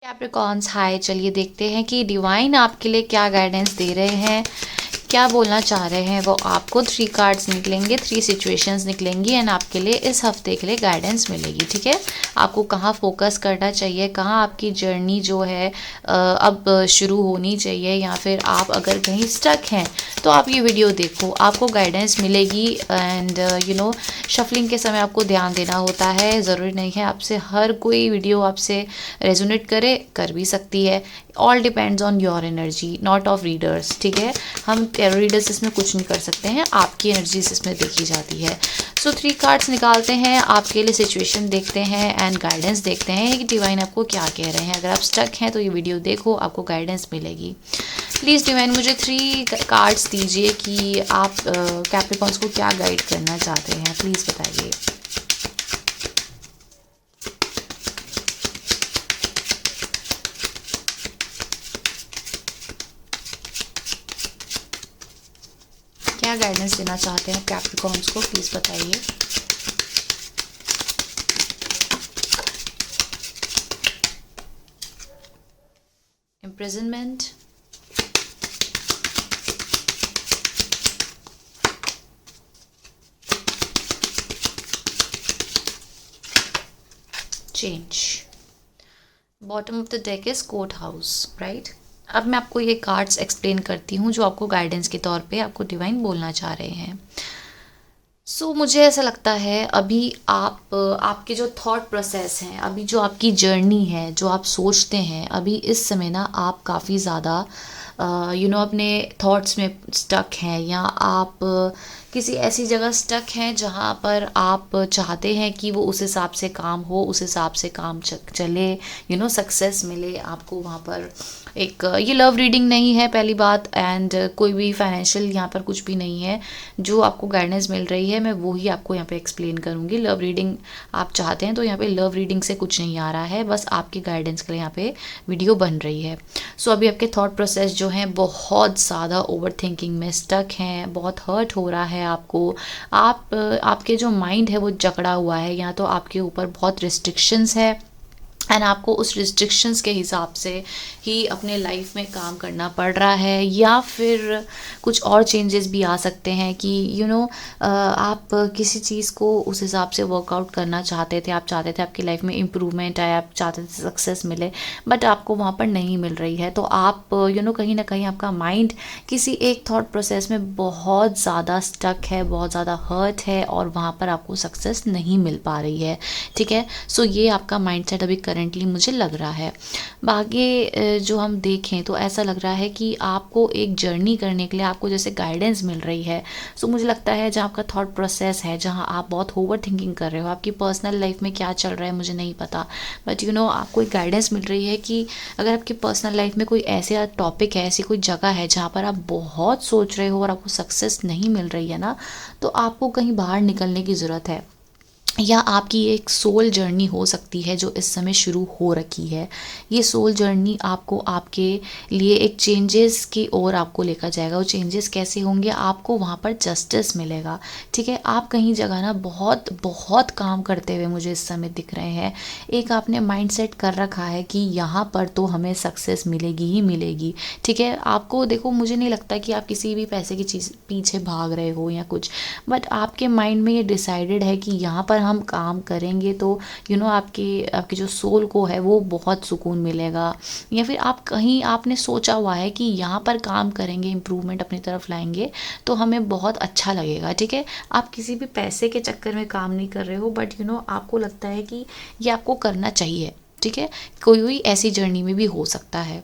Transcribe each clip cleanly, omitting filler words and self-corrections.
Capricorns हाय, चलिए देखते हैं कि डिवाइन आपके लिए क्या गाइडेंस दे रहे हैं, क्या बोलना चाह रहे हैं। वो आपको 3 कार्ड्स निकलेंगे, 3 सिचुएशंस निकलेंगी एंड आपके लिए इस हफ्ते के लिए गाइडेंस मिलेगी। ठीक है, आपको कहाँ फोकस करना चाहिए, कहाँ आपकी जर्नी जो है अब शुरू होनी चाहिए, या फिर आप अगर कहीं स्टक हैं तो आप ये वीडियो देखो, आपको गाइडेंस मिलेगी। एंड शफलिंग के समय आपको ध्यान देना होता है, ज़रूरी नहीं है आपसे हर कोई वीडियो आपसे रेजोनेट करे, कर भी सकती है। All depends on your energy, not of readers. ठीक है, हम टैरो रीडर्स इसमें कुछ नहीं कर सकते हैं, आपकी एनर्जीज इसमें देखी जाती है। सो 3 कार्ड्स निकालते हैं, आपके लिए सिचुएशन देखते हैं एंड गाइडेंस देखते हैं कि डिवाइन आपको क्या कह रहे हैं। अगर आप स्टक हैं तो ये वीडियो देखो, आपको गाइडेंस मिलेगी। प्लीज़ डिवाइन मुझे 3 कार्ड्स दीजिए कि आप कैप्रिकॉन्स को क्या गाइड करना चाहते हैं, प्लीज़ बताइए। क्या गाइडेंस देना चाहते हैं कैप्रिकॉन्स को, प्लीज़ बताइए। Imprisonment, change, bottom of the deck is court house, right. अब मैं आपको ये कार्ड्स एक्सप्लेन करती हूँ जो आपको गाइडेंस के तौर पे आपको डिवाइन बोलना चाह रहे हैं। मुझे ऐसा लगता है अभी आप आपके जो थॉट प्रोसेस हैं, अभी जो आपकी जर्नी है, जो आप सोचते हैं, अभी इस समय ना आप काफ़ी ज़्यादा अपने थॉट्स में स्टक हैं, या आप किसी ऐसी जगह स्टक हैं जहाँ पर आप चाहते हैं कि वो उस हिसाब से काम हो, उस हिसाब से काम चले, सक्सेस मिले आपको वहाँ पर। एक ये लव रीडिंग नहीं है पहली बात, एंड कोई भी फाइनेंशियल यहाँ पर कुछ भी नहीं है। जो आपको गाइडेंस मिल रही है मैं वो ही आपको यहाँ पे एक्सप्लेन करूँगी। लव रीडिंग आप चाहते हैं तो यहाँ पे लव रीडिंग से कुछ नहीं आ रहा है, बस आपके गाइडेंस के लिए यहाँ पे वीडियो बन रही है। अभी आपके थॉट प्रोसेस जो हैं बहुत ज़्यादा ओवर थिंकिंग में स्टक हैं, बहुत हर्ट हो रहा है आपको। आपके जो माइंड है वो जकड़ा हुआ है, या तो आपके ऊपर बहुत रिस्ट्रिक्शंस है एंड आपको उस रिस्ट्रिक्शंस के हिसाब से ही अपने लाइफ में काम करना पड़ रहा है, या फिर कुछ और चेंजेस भी आ सकते हैं कि आप किसी चीज़ को उस हिसाब से वर्कआउट करना चाहते थे, आप चाहते थे आपकी लाइफ में इम्प्रूवमेंट आए, आप चाहते थे सक्सेस मिले, बट आपको वहाँ पर नहीं मिल रही है। तो आप कहीं ना कहीं आपका माइंड किसी एक थॉट प्रोसेस में बहुत ज़्यादा स्टक है, बहुत ज़्यादा हर्ट है, और वहाँ पर आपको सक्सेस नहीं मिल पा रही है। ठीक है, ये आपका माइंड सेट अभी करेंटली मुझे लग रहा है। बाकी जो हम देखें तो ऐसा लग रहा है कि आपको एक जर्नी करने के लिए आपको जैसे गाइडेंस मिल रही है। मुझे लगता है जहाँ आपका थॉट प्रोसेस है, जहाँ आप बहुत ओवर थिंकिंग कर रहे हो, आपकी पर्सनल लाइफ में क्या चल रहा है मुझे नहीं पता, बट आपको एक गाइडेंस मिल रही है कि अगर आपकी पर्सनल लाइफ में कोई ऐसा टॉपिक है, ऐसी कोई जगह है जहाँ पर आप बहुत सोच रहे हो और आपको सक्सेस नहीं मिल रही है ना, तो आपको कहीं बाहर निकलने की ज़रूरत है। या आपकी एक सोल जर्नी हो सकती है जो इस समय शुरू हो रखी है। ये सोल जर्नी आपको आपके लिए एक चेंजेस की ओर आपको लेकर जाएगा। वो चेंजेस कैसे होंगे, आपको वहाँ पर जस्टिस मिलेगा। ठीक है, आप कहीं जगह ना बहुत बहुत काम करते हुए मुझे इस समय दिख रहे हैं। एक आपने माइंड सेट कर रखा है कि यहाँ पर तो हमें सक्सेस मिलेगी ही मिलेगी। ठीक है, आपको देखो, मुझे नहीं लगता कि आप किसी भी पैसे की चीज़ पीछे भाग रहे हो या कुछ, बट आपके माइंड में ये डिसाइडेड है कि यहाँ पर हम काम करेंगे तो आपकी जो सोल को है वो बहुत सुकून मिलेगा। या फिर आप कहीं आपने सोचा हुआ है कि यहाँ पर काम करेंगे, इम्प्रूवमेंट अपनी तरफ लाएंगे तो हमें बहुत अच्छा लगेगा। ठीक है, आप किसी भी पैसे के चक्कर में काम नहीं कर रहे हो, बट आपको लगता है कि ये आपको करना चाहिए। ठीक है, कोई ऐसी जर्नी में भी हो सकता है।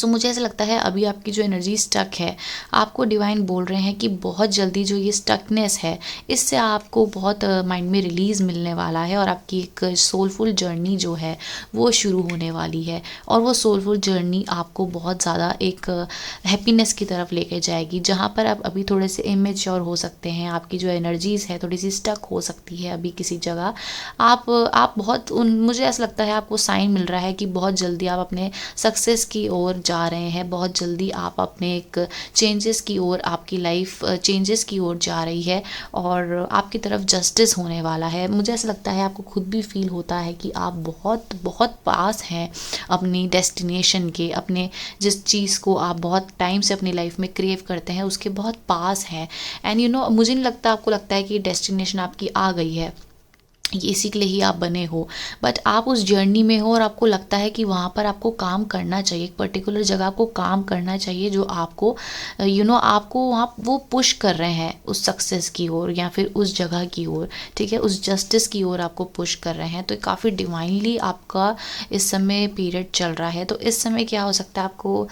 मुझे ऐसा लगता है अभी आपकी जो एनर्जी स्टक है, आपको डिवाइन बोल रहे हैं कि बहुत जल्दी जो ये स्टकनेस है इससे आपको बहुत माइंड में रिलीज़ मिलने वाला है, और आपकी एक सोलफुल जर्नी जो है वो शुरू होने वाली है। और वो सोलफुल जर्नी आपको बहुत ज़्यादा एक हैप्पीनेस की तरफ लेके जाएगी, जहाँ पर आप अभी थोड़े से इमेच्योर हो सकते हैं, आपकी जो एनर्जीज़ है थोड़ी सी स्टक हो सकती है अभी किसी जगह। आप बहुत मुझे ऐसा लगता है आपको साइन मिल रहा है कि बहुत जल्दी आप अपने सक्सेस की ओर जा रहे हैं, बहुत जल्दी आप अपने एक चेंजेस की ओर, आपकी लाइफ चेंजेस की ओर जा रही है और आपकी तरफ जस्टिस होने वाला है। मुझे ऐसा लगता है, आपको खुद भी फील होता है कि आप बहुत बहुत पास हैं अपनी डेस्टिनेशन के, अपने जिस चीज़ को आप बहुत टाइम से अपनी लाइफ में क्रेव करते हैं उसके बहुत पास हैं। एंड मुझे नहीं लगता, आपको लगता है कि डेस्टिनेशन आपकी आ गई है, ये इसी के लिए ही आप बने हो, बट आप उस जर्नी में हो और आपको लगता है कि वहाँ पर आपको काम करना चाहिए, एक पर्टिकुलर जगह आपको काम करना चाहिए जो आपको आपको वहाँ वो पुश कर रहे हैं उस सक्सेस की ओर या फिर उस जगह की ओर, ठीक है, उस जस्टिस की ओर आपको पुश कर रहे हैं। तो काफ़ी डिवाइनली आपका इस समय पीरियड चल रहा है। तो इस समय क्या हो सकता है, आपको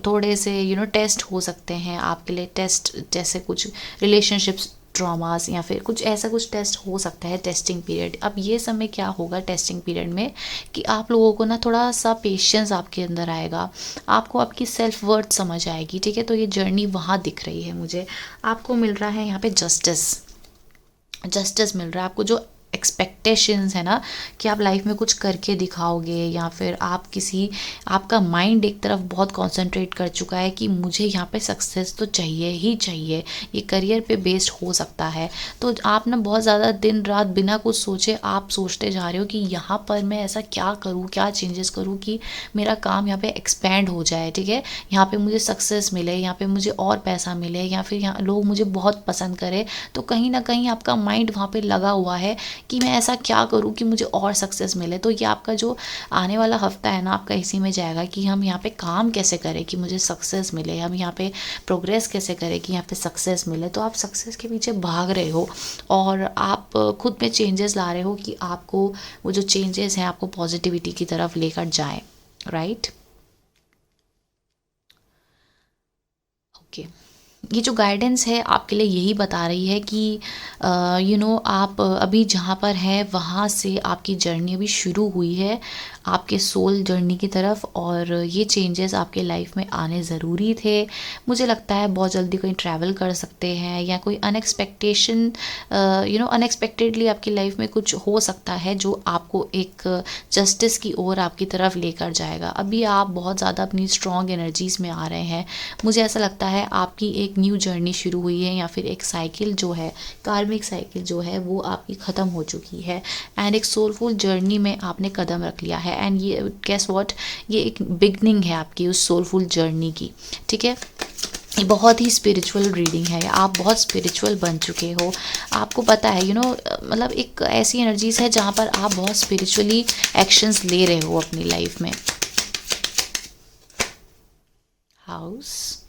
थोड़े से टेस्ट हो सकते हैं आपके लिए, टेस्ट जैसे कुछ रिलेशनशिप्स ट्रॉमास या फिर कुछ ऐसा कुछ टेस्ट हो सकता है, टेस्टिंग पीरियड। अब ये समय क्या होगा टेस्टिंग पीरियड में कि आप लोगों को ना थोड़ा सा पेशेंस आपके अंदर आएगा, आपको आपकी सेल्फ वर्थ समझ आएगी, ठीक है। तो ये जर्नी वहाँ दिख रही है मुझे, आपको मिल रहा है यहाँ पे जस्टिस, जस्टिस मिल रहा है आपको। जो एक्सपेक्टेशंस है ना कि आप लाइफ में कुछ करके दिखाओगे या फिर आप किसी, आपका माइंड एक तरफ बहुत कंसंट्रेट कर चुका है कि मुझे यहाँ पे सक्सेस तो चाहिए ही चाहिए, ये करियर पे बेस्ड हो सकता है। तो आप ना बहुत ज़्यादा दिन रात बिना कुछ सोचे आप सोचते जा रहे हो कि यहाँ पर मैं ऐसा क्या करूँ, क्या चेंजेस करूँ कि मेरा काम यहाँ पे एक्सपैंड हो जाए, ठीक है, यहाँ पे मुझे सक्सेस मिले, यहाँ पे मुझे और पैसा मिले या फिर यहाँ लोग मुझे बहुत पसंद करें। तो कहीं ना कहीं आपका माइंड वहाँ पे लगा हुआ है कि मैं ऐसा क्या करूं कि मुझे और सक्सेस मिले। तो ये आपका जो आने वाला हफ्ता है ना, आपका इसी में जाएगा कि हम यहाँ पे काम कैसे करें कि मुझे सक्सेस मिले, हम यहाँ पे प्रोग्रेस कैसे करें कि यहाँ पे सक्सेस मिले। तो आप सक्सेस के पीछे भाग रहे हो और आप खुद में चेंजेस ला रहे हो कि आपको वो जो चेंजेस हैं आपको पॉजिटिविटी की तरफ लेकर जाए, राइट। ओके, ये जो गाइडेंस है आपके लिए यही बता रही है कि आप अभी जहाँ पर हैं वहाँ से आपकी जर्नी अभी शुरू हुई है आपके सोल जर्नी की तरफ, और ये चेंजेस आपके लाइफ में आने ज़रूरी थे। मुझे लगता है बहुत जल्दी कहीं ट्रैवल कर सकते हैं या कोई अनएक्सपेक्टेडली आपकी लाइफ में कुछ हो सकता है जो आपको एक जस्टिस की ओर आपकी तरफ लेकर जाएगा। अभी आप बहुत ज़्यादा अपनी स्ट्रॉन्ग एनर्जीज़ में आ रहे हैं। मुझे ऐसा लगता है आपकी एक न्यू जर्नी शुरू हुई है या फिर एक साइकिल जो है, कार्मिक साइकिल जो है वो आपकी ख़त्म हो चुकी है एंड एक सोलफुल जर्नी में आपने कदम रख लिया है। एंड ये गेस व्हाट, ये एक बिगनिंग है आपकी उस सोलफुल जर्नी की, ठीक है। ये बहुत ही स्पिरिचुअल रीडिंग है, आप बहुत स्पिरिचुअल बन चुके हो, आपको पता है मतलब एक ऐसी एनर्जीज है जहाँ पर आप बहुत स्पिरिचुअली एक्शंस ले रहे हो अपनी लाइफ में। House,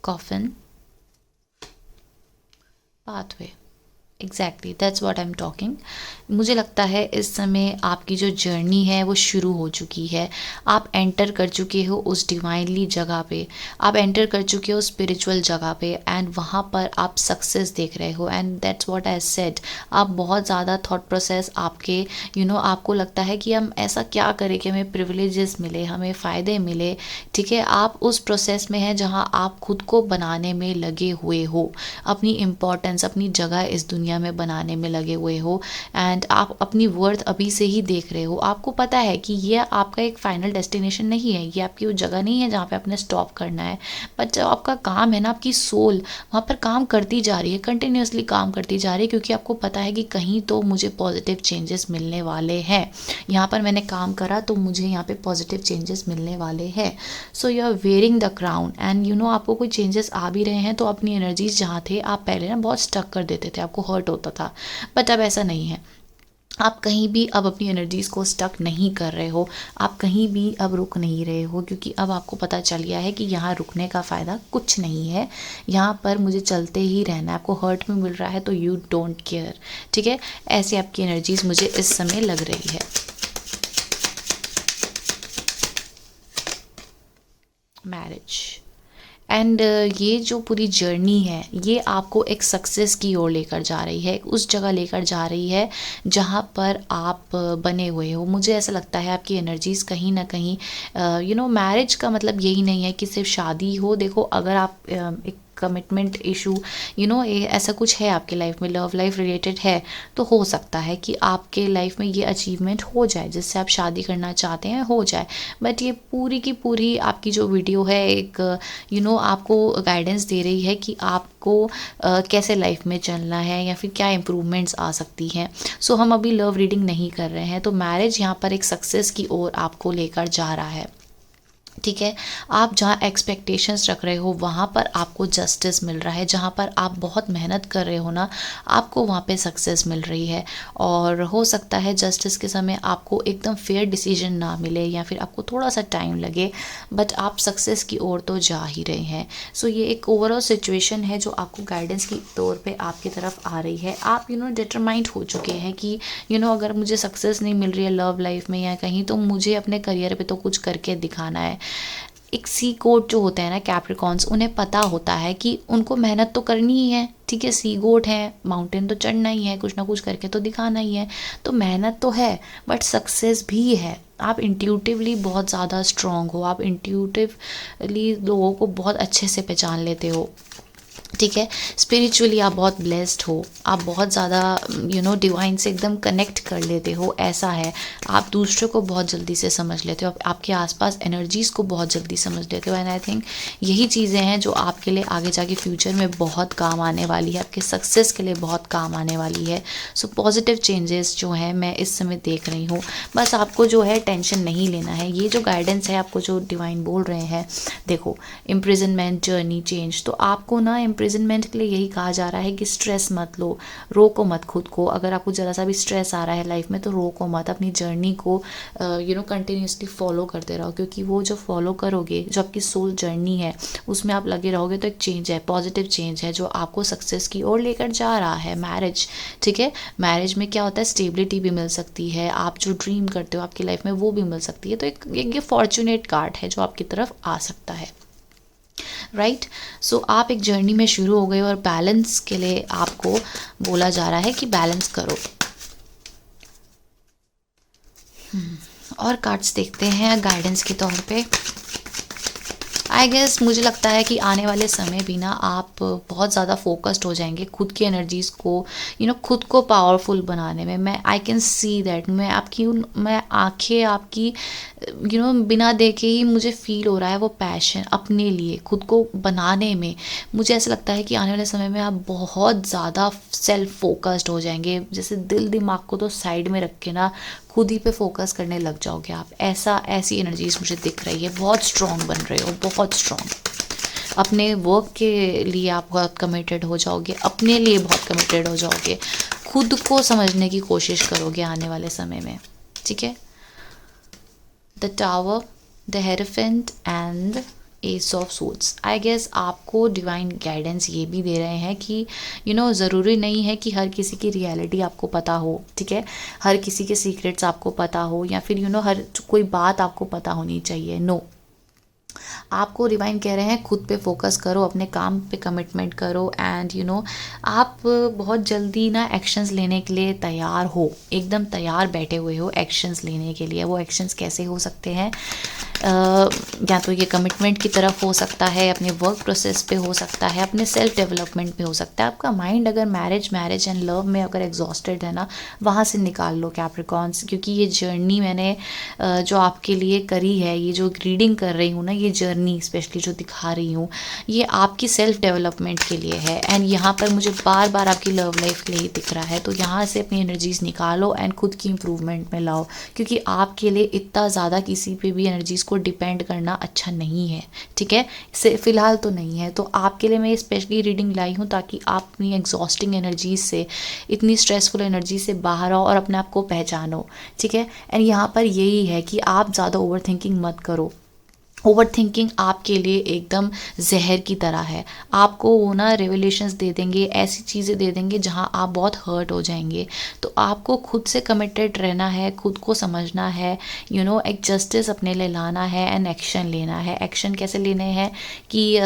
coffin, pathway, exactly that's what I am talking. मुझे लगता है इस समय आपकी जो जर्नी है वो शुरू हो चुकी है, आप एंटर कर चुके हो उस डिवाइनली जगह पे, आप एंटर कर चुके हो स्पिरिचुअल जगह पे एंड वहाँ पर आप सक्सेस देख रहे हो। And that's what I said, आप बहुत ज़्यादा थॉट प्रोसेस आपके आपको लगता है कि हम ऐसा क्या करें कि हमें प्रिविलेजेस मिले, हमें फ़ायदे मिले, ठीक है। आप उस प्रोसेस में हैं जहाँ आप खुद को बनाने में लगे हुए हो, अपनी इम्पोर्टेंस, अपनी जगह इस दुनिया में बनाने में लगे हुए हो एंड आप अपनी वर्थ अभी से ही देख रहे हो। आपको पता है कि ये आपका एक फाइनल डेस्टिनेशन नहीं है, ये आपकी वो जगह नहीं है जहाँ पे आपने स्टॉप करना है, बट जो आपका काम है ना, आपकी सोल वहाँ पर काम करती जा रही है, कंटिन्यूसली काम करती जा रही है, क्योंकि आपको पता है कि कहीं तो मुझे पॉजिटिव चेंजेस मिलने वाले हैं, यहाँ पर मैंने काम करा तो मुझे यहाँ पे पॉजिटिव चेंजेस मिलने वाले हैं। So you are wearing the crown and आपको कोई चेंजेस आ भी रहे हैं तो अपनी एनर्जीज जहाँ थे, आप पहले ना बहुत स्टक कर देते थे, आपको हर्ट होता था, बट अब ऐसा नहीं है। आप कहीं भी अब अपनी एनर्जीज़ को स्टक नहीं कर रहे हो, आप कहीं भी अब रुक नहीं रहे हो, क्योंकि अब आपको पता चल गया है कि यहाँ रुकने का फ़ायदा कुछ नहीं है, यहाँ पर मुझे चलते ही रहना है। आपको हर्ट में मिल रहा है तो यू डोंट केयर, ठीक है। ऐसी आपकी एनर्जीज़ मुझे इस समय लग रही है। मैरिज एंड ये जो पूरी जर्नी है ये आपको एक सक्सेस की ओर लेकर जा रही है, उस जगह लेकर जा रही है जहाँ पर आप बने हुए हो। मुझे ऐसा लगता है आपकी एनर्जीज़ कहीं ना कहीं मैरिज का मतलब यही नहीं है कि सिर्फ शादी हो। देखो, अगर आप एक कमिटमेंट इशू ऐसा कुछ है आपके लाइफ में, लव लाइफ रिलेटेड है, तो हो सकता है कि आपके लाइफ में ये अचीवमेंट हो जाए जिससे आप शादी करना चाहते हैं, हो जाए। बट ये पूरी की पूरी आपकी जो वीडियो है एक आपको गाइडेंस दे रही है कि आपको कैसे लाइफ में चलना है या फिर क्या इम्प्रूवमेंट्स आ सकती हैं। सो हम अभी लव रीडिंग नहीं कर रहे हैं। तो मैरिज यहाँ पर एक सक्सेस की ओर आपको लेकर जा रहा है, ठीक है। आप जहाँ एक्सपेक्टेशंस रख रहे हो वहाँ पर आपको जस्टिस मिल रहा है, जहाँ पर आप बहुत मेहनत कर रहे हो ना, आपको वहाँ पे सक्सेस मिल रही है। और हो सकता है जस्टिस के समय आपको एकदम फेयर डिसीजन ना मिले या फिर आपको थोड़ा सा टाइम लगे, बट आप सक्सेस की ओर तो जा ही रहे हैं। सो ये एक ओवरऑल सिचुएशन है जो आपको गाइडेंस की तौर पे आपकी तरफ आ रही है। आप डिटरमाइंड हो चुके हैं कि अगर मुझे सक्सेस नहीं मिल रही है लव लाइफ में या कहीं, तो मुझे अपने करियर पे तो कुछ करके दिखाना है। एक सी गोट जो होते हैं ना कैप्रिकॉन्स, उन्हें पता होता है कि उनको मेहनत तो करनी ही है, ठीक है। सी गोट है, माउंटेन तो चढ़ना ही है, कुछ ना कुछ करके तो दिखाना ही है। तो मेहनत तो है बट सक्सेस भी है। आप इंट्यूटिवली बहुत ज़्यादा स्ट्रॉन्ग हो, आप इंट्यूटिवली लोगों को बहुत अच्छे से पहचान लेते हो, ठीक है। स्पिरिचुअली आप बहुत ब्लेस्ड हो, आप बहुत ज़्यादा डिवाइन से एकदम कनेक्ट कर लेते हो, ऐसा है। आप दूसरों को बहुत जल्दी से समझ लेते हो, आपके आसपास एनर्जीज़ को बहुत जल्दी समझ लेते हो। एंड आई थिंक यही चीज़ें हैं जो आपके लिए आगे जाके फ्यूचर में बहुत काम आने वाली है, आपके सक्सेस के लिए बहुत काम आने वाली है। सो पॉजिटिव चेंजेस जो है मैं इस समय देख रही हूँ। बस आपको जो है टेंशन नहीं लेना है। ये जो गाइडेंस है आपको जो डिवाइन बोल रहे हैं, देखो इम्प्रिजनमेंट जर्नी चेंज, तो आपको ना इम्प्रिजनमेंट के लिए यही कहा जा रहा है कि स्ट्रेस मत लो, रोको मत खुद को। अगर आपको ज़रा सा भी स्ट्रेस आ रहा है लाइफ में तो रोको मत, अपनी जर्नी को कंटिन्यूसली फॉलो करते रहो, क्योंकि वो जो फॉलो करोगे, जो आपकी सोल जर्नी है उसमें आप लगे रहोगे, तो एक चेंज है, पॉजिटिव चेंज है जो आपको सक्सेस की ओर लेकर जा रहा है। मैरिज, ठीक है। मैरिज में क्या होता है, स्टेबिलिटी भी मिल सकती है, आप जो ड्रीम करते हो आपकी लाइफ में वो भी मिल सकती है। तो एक ये फॉर्चुनेट कार्ड है जो आपकी तरफ आ सकता है, राइट। सो आप एक जर्नी में शुरू हो गए और बैलेंस के लिए आपको बोला जा रहा है कि बैलेंस करो। और कार्ड्स देखते हैं गाइडेंस के तौर पे। आई गेस मुझे लगता है कि आने वाले समय भी ना आप बहुत ज़्यादा फोकस्ड हो जाएंगे खुद की एनर्जीज़ को खुद को पावरफुल बनाने में। मैं आई कैन सी दैट, मैं आंखें आपकी बिना देखे ही मुझे फील हो रहा है वो पैशन अपने लिए खुद को बनाने में। मुझे ऐसा लगता है कि आने वाले समय में आप बहुत ज़्यादा सेल्फ फोकस्ड हो जाएंगे, जैसे दिल दिमाग को तो साइड में रख के ना खुद ही पे फोकस करने लग जाओगे आप। ऐसी एनर्जीज मुझे दिख रही है। बहुत स्ट्रॉन्ग बन रहे हो, बहुत स्ट्रॉन्ग। अपने वर्क के लिए आप बहुत कमिटेड हो जाओगे, अपने लिए बहुत कमिटेड हो जाओगे, खुद को समझने की कोशिश करोगे आने वाले समय में, ठीक है। The tower, the hierophant and ace of suits. I guess आपको डिवाइन गाइडेंस ये भी दे रहे हैं कि ज़रूरी नहीं है कि हर किसी की रियलिटी आपको पता हो, ठीक है। हर किसी के सीक्रेट्स आपको पता हो या फिर हर कोई बात आपको पता होनी चाहिए, नो। आपको डिवाइन कह रहे हैं खुद पे फोकस करो, अपने काम पे कमिटमेंट करो एंड आप बहुत जल्दी ना एक्शंस लेने के लिए तैयार हो, एकदम तैयार बैठे हुए हो एक्शंस लेने के लिए। वो एक्शंस कैसे हो सकते हैं, या तो ये कमिटमेंट की तरफ हो सकता है, अपने वर्क प्रोसेस पे हो सकता है, अपने सेल्फ डेवलपमेंट पे हो सकता है। आपका माइंड अगर मैरिज एंड लव में अगर एग्जॉस्टेड है ना, वहाँ से निकाल लो कैप्रिकॉन्स, क्योंकि ये जर्नी मैंने जो आपके लिए करी है, ये जो रीडिंग कर रही हूँ ना, ये जर्नी स्पेशली जो दिखा रही हूँ, ये आपकी सेल्फ डेवलपमेंट के लिए है। एंड यहाँ पर मुझे बार बार आपकी लव लाइफ के लिए ही दिख रहा है। तो यहाँ से अपनी एनर्जीज निकालो एंड खुद की इम्प्रूवमेंट में लाओ, क्योंकि आपके लिए इतना ज़्यादा किसी पे भी एनर्जीज को डिपेंड करना अच्छा नहीं है, ठीक है। इसे फ़िलहाल तो नहीं है। तो आपके लिए मैं स्पेशली रीडिंग लाई हूँ ताकि आप अपनी एग्जॉस्टिंग एनर्जीज से, इतनी स्ट्रेसफुल एनर्जी से बाहर आओ और अपने आप को पहचानो, ठीक है। एंड यहाँ पर यही है कि आप ज़्यादा ओवर थिंकिंग मत करो। ओवर थिंकिंग आपके लिए एकदम जहर की तरह है। आपको वो ना रेवलेशंस दे देंगे, ऐसी चीज़ें दे देंगे जहाँ आप बहुत हर्ट हो जाएंगे। तो आपको खुद से कमिटेड रहना है, खुद को समझना है, एक जस्टिस अपने लिए लाना है एंड एक्शन लेना है। एक्शन कैसे लेने हैं कि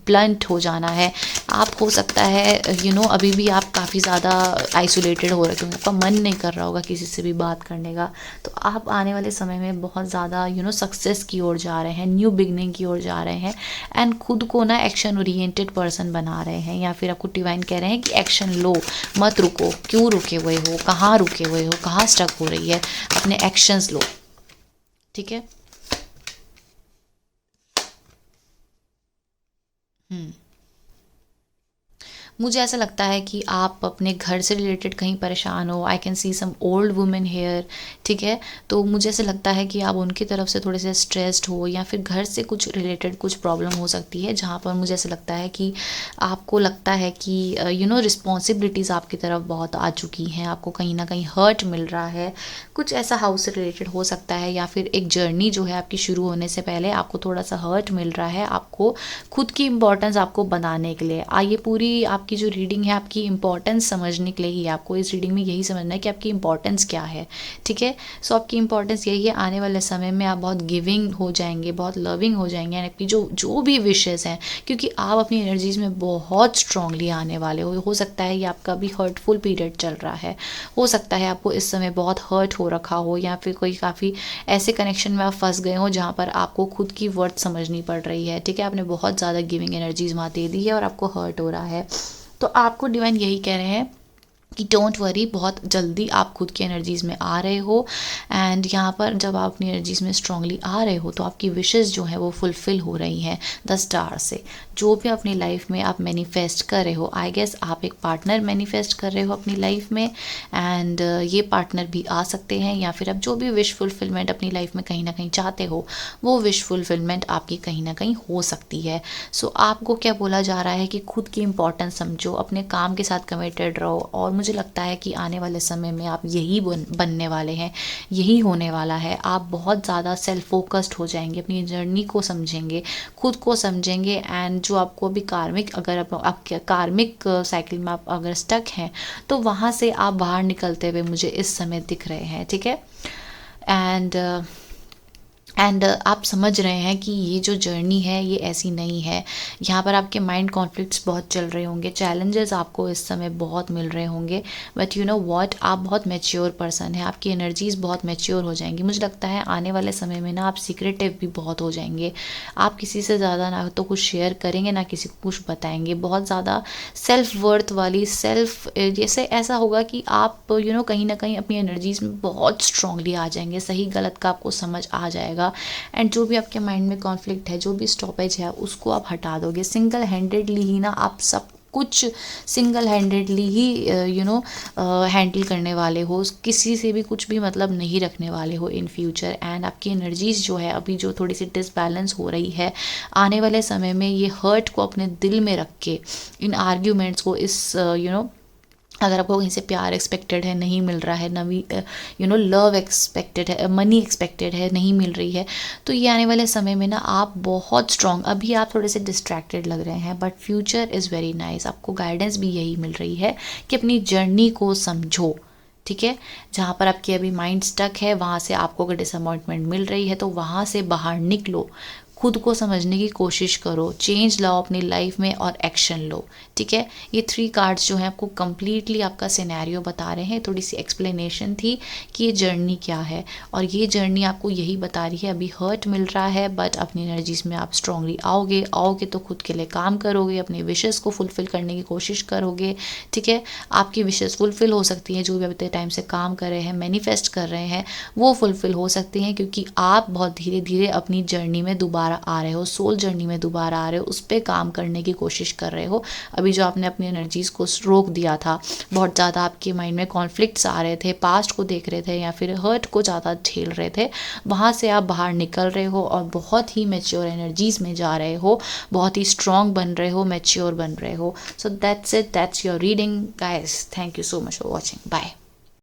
ब्लंट हो जाना है। आप हो सकता है अभी भी आप काफ़ी ज़्यादा आइसोलेटेड हो रखे होंगे, आपका मन नहीं कर रहा होगा किसी से भी बात करने का। तो आप आने वाले समय में बहुत ज़्यादा सक्सेस की ओर जा रहे हैं, हैं, न्यू बिगनिंग की ओर जा रहे हैं एंड खुद को ना एक्शन ओरिएंटेड पर्सन बना रहे हैं, या फिर आपको डिवाइन कह रहे हैं कि एक्शन लो, मत रुको, क्यों रुके हुए हो, कहाँ रुके हुए हो, कहाँ स्टक हो रही है, अपने एक्शंस लो। ठीक है। मुझे ऐसा लगता है कि आप अपने घर से रिलेटेड कहीं परेशान हो। I can see some old women here. ठीक है। तो मुझे ऐसा लगता है कि आप उनकी तरफ से थोड़े से स्ट्रेस्ड हो, या फिर घर से कुछ रिलेटेड कुछ प्रॉब्लम हो सकती है, जहाँ पर मुझे ऐसा लगता है कि आपको लगता है कि रिस्पॉन्सिबिलिटीज़ आपकी तरफ बहुत आ चुकी हैं, आपको कहीं ना कहीं हर्ट मिल रहा है, कुछ ऐसा हाउस से रिलेटेड हो सकता है, या फिर एक जर्नी जो है आपकी शुरू होने से पहले आपको थोड़ा सा हर्ट मिल रहा है, आपको खुद की इम्पोर्टेंस आपको बनाने के लिए। आइए पूरी आपकी जो रीडिंग है आपकी इंपॉर्टेंस समझने के लिए ही, आपको इस रीडिंग में यही समझना है कि आपकी इंपॉर्टेंस क्या है। ठीक है। सो आपकी इंपॉर्टेंस यही है, आने वाले समय में आप बहुत गिविंग हो जाएंगे, बहुत लविंग हो जाएंगे, एंड आपकी जो भी विशेज़ हैं, क्योंकि आप अपनी एनर्जीज में बहुत स्ट्रांगली आने वाले हो सकता है ये आपका भी हर्टफुल पीरियड चल रहा है, हो सकता है आपको इस समय बहुत हर्ट हो रखा हो, या फिर कोई काफ़ी ऐसे कनेक्शन में आप फंस गए हो जहाँ पर आपको खुद की वर्थ समझनी पड़ रही है। ठीक है। आपने बहुत ज़्यादा गिविंग एनर्जीज वहाँ दे दी है और आपको हर्ट हो रहा है। तो आपको डिवाइन यही कह रहे हैं कि डोंट वरी, बहुत जल्दी आप खुद की एनर्जीज़ में आ रहे हो, एंड यहाँ पर जब आप अपनी एनर्जीज़ में स्ट्रांगली आ रहे हो तो आपकी विशेज़ जो है वो फुलफ़िल हो रही हैं द स्टार से। जो भी अपनी लाइफ में आप मैनिफेस्ट कर रहे हो, आई गेस आप एक पार्टनर मैनिफेस्ट कर रहे हो अपनी लाइफ में, एंड ये पार्टनर भी आ सकते हैं, या फिर आप जो भी विश फुलफिलमेंट अपनी लाइफ में कहीं ना कहीं चाहते हो वो विश फुलफिलमेंट आपकी कहीं ना कहीं हो सकती है। सो आपको क्या बोला जा रहा है कि खुद की इंपॉर्टेंस समझो, अपने काम के साथ कमिटेड रहो, और मुझे लगता है कि आने वाले समय में आप यही बनने वाले हैं, यही होने वाला है। आप बहुत ज़्यादा सेल्फ फोकस्ड हो जाएंगे, अपनी जर्नी को समझेंगे, खुद को समझेंगे, एंड जो आपको अभी कार्मिक, अगर आप कार्मिक साइकिल में आप अगर स्टक हैं तो वहाँ से आप बाहर निकलते हुए मुझे इस समय दिख रहे हैं। ठीक है। एंड आप समझ रहे हैं कि ये जो जर्नी है ये ऐसी नहीं है, यहाँ पर आपके माइंड कॉन्फ्लिक्ट्स बहुत चल रहे होंगे, चैलेंजेस आपको इस समय बहुत मिल रहे होंगे, बट यू नो व्हाट, आप बहुत मैच्योर पर्सन है, आपकी एनर्जीज बहुत मैच्योर हो जाएंगी। मुझे लगता है आने वाले समय में ना आप सीक्रेटिव भी बहुत हो जाएंगे, आप किसी से ज़्यादा ना तो कुछ शेयर करेंगे ना किसी को कुछ बताएंगे, बहुत ज़्यादा सेल्फ वर्थ वाली जैसे ऐसा होगा कि आप कहीं ना कहीं अपनी एनर्जीज में बहुत स्ट्रांगली आ जाएंगे, सही गलत का आपको समझ आ जाएगा, एंड जो भी आपके माइंड में कॉन्फ्लिक्ट है, जो भी स्टॉपेज है, उसको आप हटा दोगे। सिंगल हैंडेडली ही ना आप सब कुछ सिंगल हैंडेडली ही हैंडल करने वाले हो, किसी से भी कुछ भी मतलब नहीं रखने वाले हो इन फ्यूचर। एंड आपकी एनर्जीज जो है अभी जो थोड़ी सी डिसबैलेंस हो रही है, आने वाले समय में ये हर्ट को अपने दिल में रख के, इन आर्ग्यूमेंट्स को, इस अगर आपको कहीं से प्यार एक्सपेक्टेड है, नहीं मिल रहा है, नवी लव एक्सपेक्टेड है, मनी एक्सपेक्टेड है, नहीं मिल रही है, तो ये आने वाले समय में ना आप बहुत स्ट्रॉन्ग, अभी आप थोड़े से डिस्ट्रैक्टेड लग रहे हैं, but future is very nice. आपको गाइडेंस भी यही मिल रही है कि अपनी जर्नी को समझो। ठीक है। जहाँ पर आपकी अभी माइंड स्टक है, वहाँ से आपको अगर डिसअपॉइंटमेंट मिल रही है तो वहाँ से बाहर निकलो, खुद को समझने की कोशिश करो, चेंज लाओ अपनी लाइफ में और एक्शन लो। ठीक है। ये 3 कार्ड्स जो हैं आपको कम्प्लीटली आपका सिनेरियो बता रहे हैं, थोड़ी सी एक्सप्लेनेशन थी कि ये जर्नी क्या है, और ये जर्नी आपको यही बता रही है अभी हर्ट मिल रहा है, बट अपनी एनर्जीज में आप स्ट्रांगली आओगे तो खुद के लिए काम करोगे, अपने विशेज़ को फुलफ़िल करने की कोशिश करोगे। ठीक है। आपकी विशेज़ फुलफ़िल हो सकती हैं, जो भी अभी टाइम से काम कर रहे हैं, मैनिफेस्ट कर रहे हैं, वो फुलफ़िल हो सकती हैं, क्योंकि आप बहुत धीरे धीरे अपनी जर्नी में दोबारा आ रहे हो, सोल जर्नी में दोबारा आ रहे हो, उस पर काम करने की कोशिश कर रहे हो। अभी जो आपने अपनी एनर्जीज को रोक दिया था, बहुत ज़्यादा आपके माइंड में कॉन्फ्लिक्ट्स आ रहे थे, पास्ट को देख रहे थे या फिर हर्ट को ज़्यादा झेल रहे थे, वहाँ से आप बाहर निकल रहे हो और बहुत ही मैच्योर एनर्जीज में जा रहे हो, बहुत ही स्ट्रॉन्ग बन रहे हो, मैच्योर बन रहे हो। So that's it, that's your reading guys. Thank you so much for watching. Bye.